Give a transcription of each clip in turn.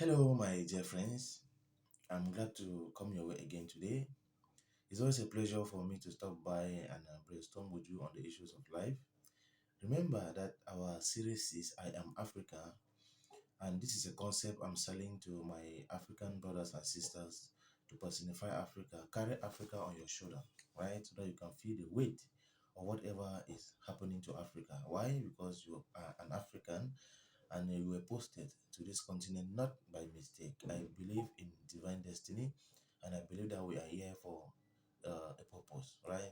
Hello, my dear friends. I'm glad to come your way again today. It's always a pleasure for me to stop by and brainstorm with you on the issues of life. Remember that our series is I Am Africa, and this is a concept I'm selling to my African brothers and sisters to personify Africa, carry Africa on your shoulder, right? So that you can feel the weight of whatever is happening to Africa. Why? Because you are an African and you were posted to this continent not by mistake. I believe in divine destiny, and I believe that we are here for a purpose, right?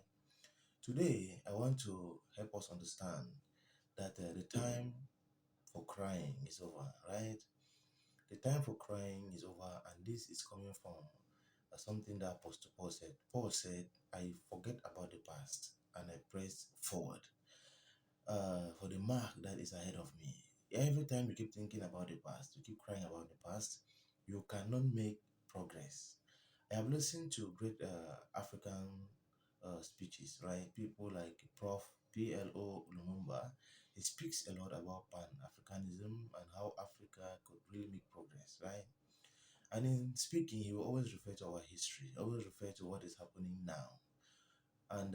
Today, I want to help us understand that the time for crying is over, right? The time for crying is over, and this is coming from something that Apostle Paul said. Paul said, I forget about the past and I press forward for the mark that is ahead of me. Every time you keep thinking about the past, you keep crying about the past, you cannot make progress. I have listened to great African speeches, right? People like Prof. PLO Lumumba. He speaks a lot about Pan Africanism and how Africa could really make progress, right? And in speaking, he will always refer to our history, always refer to what is happening now and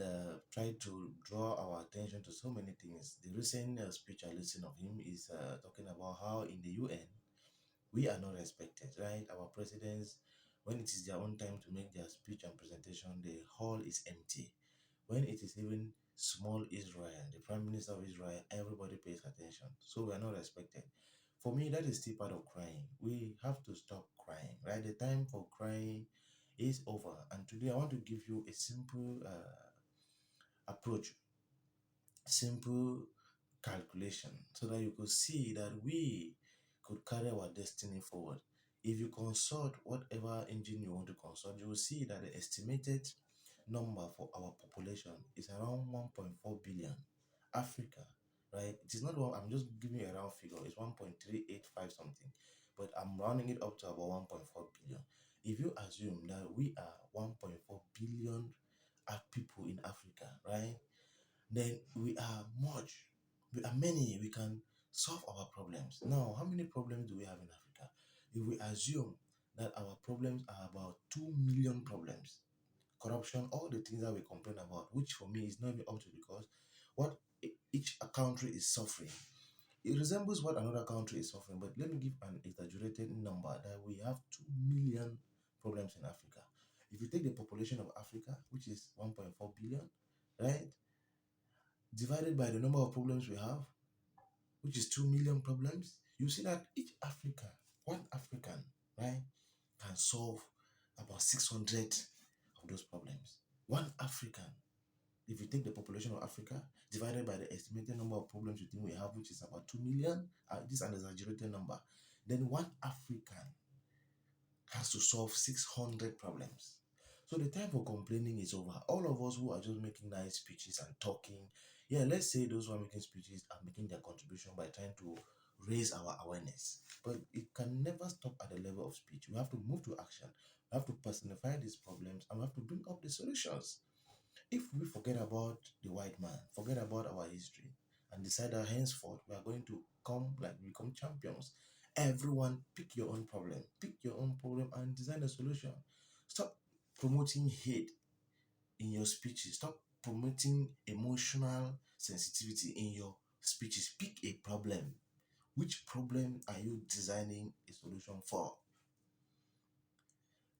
try to draw our attention to so many things. The recent speech I listened of him is talking about how in the UN we are not respected, right? Our presidents, when it is their own time to make their speech and presentation, the hall is empty. When it is even small Israel, the prime minister of Israel, everybody pays attention. So we are not respected. For me, that is still part of crying. We have to stop crying, right? The time for crying is over. And today I want to give you a simple approach, simple calculation, so that you could see that we could carry our destiny forward. If you consult whatever engine you want to consult, you will see that the estimated number for our population is around 1.4 billion. Africa, right? It is not one, I'm just giving you a round figure, it's 1.385 something, but I'm rounding it up to about 1.4 billion. If you assume that we are 1.4 billion people in Africa, right? Then we are much, we are many, we can solve our problems. Now, how many problems do we have in Africa? If we assume that our problems are about 2 million problems, corruption, all the things that we complain about, which for me is not even up to, because what each country is suffering, it resembles what another country is suffering. But let me give an exaggerated number that we have 2 million problems in Africa. If you take the population of Africa, which is 1.4 billion, right, divided by the number of problems we have, which is 2 million problems, you see that each African, one African, right, can solve about 600 of those problems. One African, if you take the population of Africa divided by the estimated number of problems you think we have, which is about 2 million, this is an exaggerated number, then one African has to solve 600 problems. So the time for complaining is over. All of us who are just making nice speeches and talking, yeah, let's say those who are making speeches are making their contribution by trying to raise our awareness. But it can never stop at the level of speech. We have to move to action. We have to personify these problems and we have to bring up the solutions. If we forget about the white man, forget about our history, and decide that henceforth we are going to become champions, everyone pick your own problem, and design a solution. Stop promoting hate in your speeches. Stop promoting emotional sensitivity in your speeches. Pick a problem. Which problem are you designing a solution for?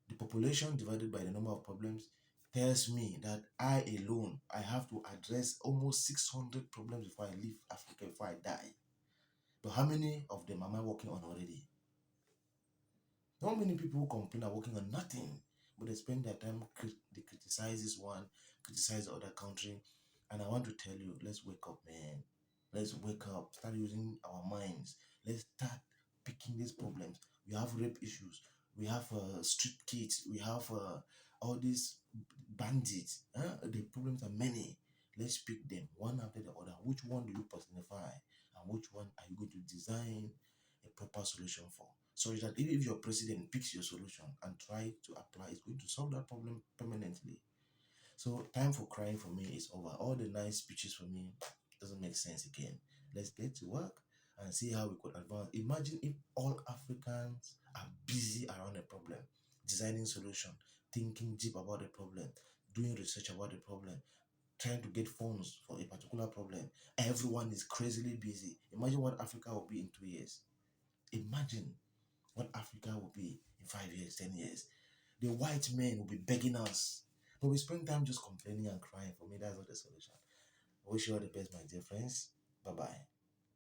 The population divided by the number of problems tells me that I alone, I have to address almost 600 problems before I leave Africa, before I die. But how many of them am I working on already? Not many people who complain are working on nothing, but they spend their time, they criticize this one, criticize the other country. And I want to tell you, let's wake up, man. Let's wake up, start using our minds. Let's start picking these problems. We have rape issues. We have street kids. We have all these bandits. The problems are many. Let's pick them one after the other. Which one do you personify? And which one are you going to design a proper solution for? So that even if your president picks your solution and try to apply, it's going to solve that problem permanently. So time for crying for me is over. All the nice speeches for me doesn't make sense again. Let's get to work and see how we could advance. Imagine if all Africans are busy around a problem, designing solution, thinking deep about the problem, doing research about the problem, trying to get funds for a particular problem. Everyone is crazily busy. Imagine what Africa will be in 2 years. Imagine what Africa will be in 5 years, 10 years. The white men will be begging us. But we spend time just complaining and crying. For me, that's not the solution. I wish you all the best, my dear friends. Bye bye.